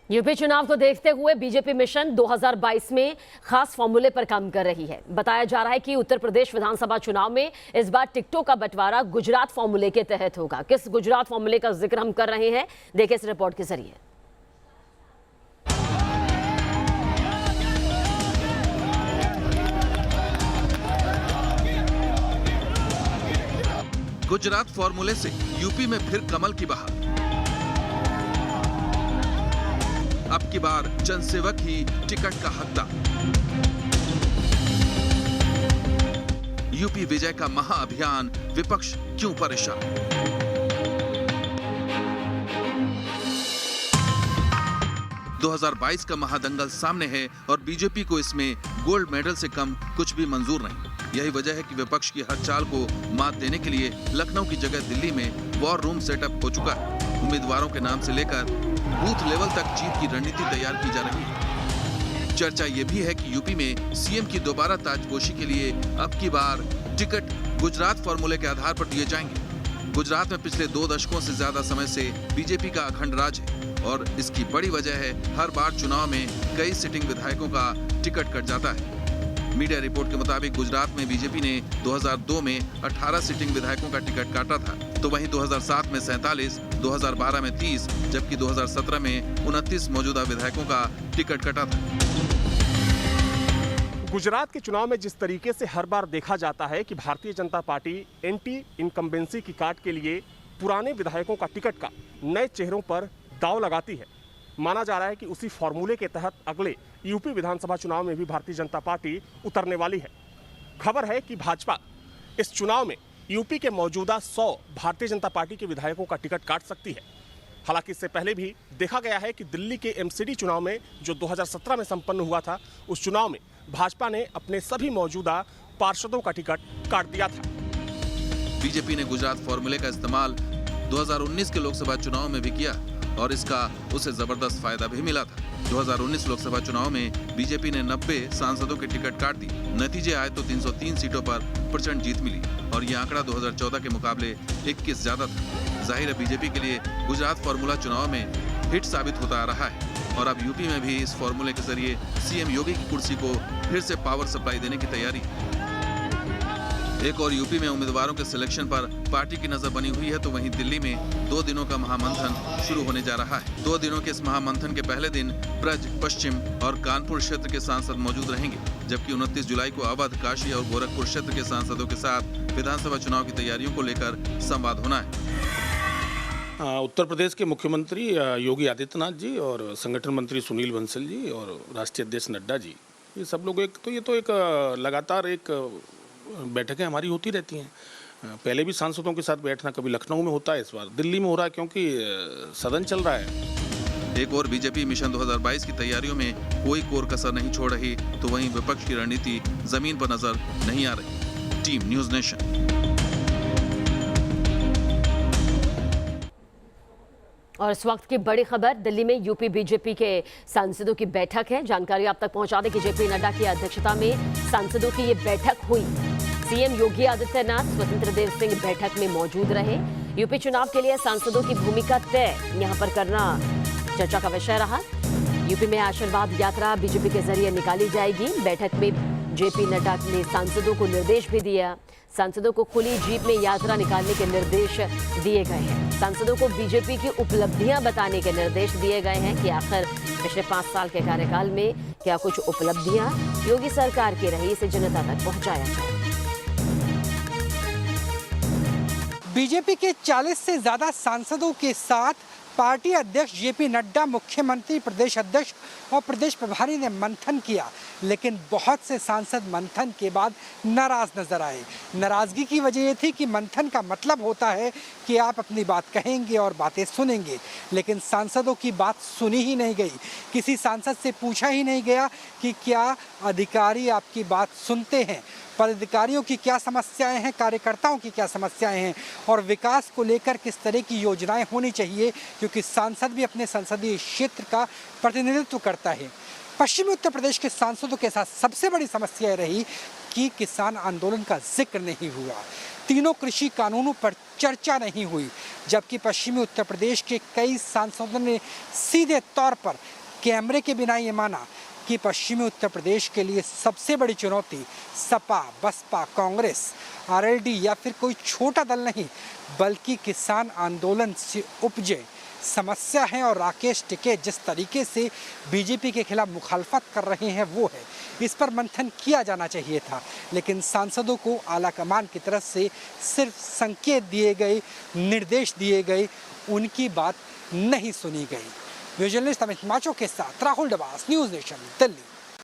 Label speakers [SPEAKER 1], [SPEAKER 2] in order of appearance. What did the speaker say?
[SPEAKER 1] UP चुनाव को देखते हुए बीजेपी मिशन 2022 में खास फॉर्मूले पर काम कर रही है। बताया जा रहा है कि उत्तर प्रदेश विधानसभा चुनाव में इस बार टिकटों का बंटवारा गुजरात फॉर्मूले के तहत होगा। किस गुजरात फॉर्मूले का जिक्र हम कर रहे हैं, देखिए इस रिपोर्ट के जरिए।
[SPEAKER 2] गुजरात फॉर्मूले से यूपी में फिर कमल की बहार। अब की बार जनसेवक ही टिकट का हकदार। यूपी विजय का महाअभियान, विपक्ष क्यों परेशान? दो 2022 का महादंगल सामने है और बीजेपी को इसमें गोल्ड मेडल से कम कुछ भी मंजूर नहीं। यही वजह है कि विपक्ष की हर चाल को मात देने के लिए लखनऊ की जगह दिल्ली में वॉर रूम सेटअप हो चुका है। उम्मीदवारों के नाम से लेकर बूथ लेवल तक जीत की रणनीति तैयार की जा रही है। चर्चा ये भी है कि यूपी में सीएम की दोबारा ताजपोशी के लिए अब की बार टिकट गुजरात फॉर्मूले के आधार पर दिए जाएंगे। गुजरात में पिछले 2 दशकों से ज्यादा समय से बीजेपी का अखंड राज है और इसकी बड़ी वजह है हर बार चुनाव में कई सिटिंग विधायकों का टिकट कट जाता है। मीडिया रिपोर्ट के मुताबिक गुजरात में बीजेपी ने 2002 में 18 सिटिंग विधायकों का टिकट काटा था, तो वहीं 2007 में 47, 2012 में 30, जबकि 2017 में 29 मौजूदा विधायकों का टिकट कटा था।
[SPEAKER 3] गुजरात के चुनाव में जिस तरीके से हर बार देखा जाता है कि Bharatiya Janata party anti incumbency की काट के लिए पुराने विधायकों का टिकट का नए चेहरों पर दांव लगाती है, माना जा रहा है कि उसी फॉर्मूले के तहत अगले यूपी विधानसभा चुनाव में भी भारतीय जनता पार्टी उतरने वाली है। खबर है कि भाजपा इस चुनाव में यूपी के मौजूदा 100 भारतीय जनता पार्टी के विधायकों का टिकट काट सकती है। हालांकि इससे पहले भी देखा गया है कि दिल्ली के एमसीडी चुनाव में जो 2017 में संपन्न हुआ था, उस चुनाव में भाजपा ने अपने सभी मौजूदा पार्षदों का टिकट काट दिया था।
[SPEAKER 2] बीजेपी ने गुजरात फॉर्मूले का इस्तेमाल 2019 के लोकसभा चुनाव में भी किया और इसका उसे जबरदस्त फायदा भी मिला था। 2019 लोकसभा चुनाव में बीजेपी ने 90 सांसदों के टिकट काट दी। नतीजे आए तो 303 सीटों पर प्रचंड जीत मिली और ये आंकड़ा 2014 के मुकाबले 21 ज्यादा था। जाहिर है बीजेपी के लिए गुजरात फॉर्मूला चुनाव में हिट साबित होता आ रहा है और अब यूपी में भी इस फॉर्मूले के जरिए सीएम योगी की कुर्सी को फिर से पावर सप्लाई देने की तैयारी है। एक और यूपी में उम्मीदवारों के सिलेक्शन पर पार्टी की नजर बनी हुई है, तो वहीं दिल्ली में 2 दिनों का महामंथन शुरू होने जा रहा है। 2 दिनों के इस महामंथन के पहले दिन ब्रज, पश्चिम और कानपुर क्षेत्र के सांसद मौजूद रहेंगे, जबकि 29 जुलाई को अवध, काशी और गोरखपुर क्षेत्र के सांसदों के साथ विधानसभा चुनाव की तैयारियों को लेकर संवाद होना है।
[SPEAKER 4] उत्तर प्रदेश के मुख्यमंत्री योगी आदित्यनाथ जी और संगठन मंत्री सुनील बंसल जी और राष्ट्रीय अध्यक्ष नड्डा जी, ये सब लोग एक लगातार बैठकें हमारी होती रहती हैं। पहले भी सांसदों के साथ बैठना कभी लखनऊ में होता है, इस बार दिल्ली में हो रहा है क्योंकि सदन चल रहा है।
[SPEAKER 2] एक और बीजेपी मिशन 2022 की तैयारियों में कोई कोर कसर नहीं छोड़ रही, तो वहीं विपक्ष की रणनीति जमीन पर नजर नहीं आ रही। Team news nation.
[SPEAKER 1] और इस वक्त की बड़ी खबर, दिल्ली में यूपी बीजेपी के सांसदों की बैठक है। जानकारी आप तक पहुंचा दें कि जेपी नड्डा की अध्यक्षता में सांसदों की ये बैठक हुई। सीएम योगी आदित्यनाथ, स्वतंत्र देव सिंह बैठक में मौजूद रहे। यूपी चुनाव के लिए सांसदों की भूमिका तय यहां पर करना चर्चा का विषय रहा। यूपी में आशीर्वाद यात्रा बीजेपी के जरिए निकाली जाएगी। बैठक में जेपी नड्डा ने सांसदों को निर्देश भी दिया। सांसदों को खुली जीप में यात्रा निकालने के निर्देश दिए गए हैं। सांसदों को बीजेपी की उपलब्धियां बताने के निर्देश दिए गए हैं कि आखिर पिछले 5 साल के कार्यकाल में क्या कुछ उपलब्धियां योगी सरकार की रही, इसे जनता तक पहुंचाया जाए।
[SPEAKER 5] बीजेपी के 40 से ज्यादा सांसदों के साथ पार्टी अध्यक्ष जेपी नड्डा, मुख्यमंत्री, प्रदेश अध्यक्ष और प्रदेश प्रभारी ने मंथन किया, लेकिन बहुत से सांसद मंथन के बाद नाराज नजर आए। नाराजगी की वजह ये थी कि मंथन का मतलब होता है कि आप अपनी बात कहेंगे और बातें सुनेंगे, लेकिन सांसदों की बात सुनी ही नहीं गई। किसी सांसद से पूछा ही नहीं गया कि क्या अधिकारी आपकी बात सुनते हैं, पदाधिकारियों की क्या समस्याएं हैं, कार्यकर्ताओं की क्या समस्याएं हैं और विकास को लेकर किस तरह की योजनाएं होनी चाहिए, क्योंकि सांसद भी अपने संसदीय क्षेत्र का प्रतिनिधित्व करता है। पश्चिमी उत्तर प्रदेश के सांसदों के साथ सबसे बड़ी समस्या रही कि किसान आंदोलन का जिक्र नहीं हुआ। तीनों कृषि कानूनों पर चर्चा नहीं हुई, जबकि पश्चिमी उत्तर प्रदेश के कई सांसदों ने सीधे तौर पर कैमरे के बिना ये माना कि पश्चिमी उत्तर प्रदेश के लिए सबसे बड़ी चुनौती सपा, बसपा, कांग्रेस, आरएलडी या फिर कोई छोटा दल नहीं, बल्कि किसान आंदोलन से उपजे समस्या है। और राकेश टिकैत जिस तरीके से बीजेपी के खिलाफ मुखालफत कर रहे हैं वो है, इस पर मंथन किया जाना चाहिए था, लेकिन सांसदों को आलाकमान की तरफ से सिर्फ संकेत दिए गए, निर्देश दिए गए, उनकी बात नहीं सुनी गई। वीडियो जर्नलिस्ट अमित माचो के साथ राहुल डबास, न्यूज़ नेशन, दिल्ली।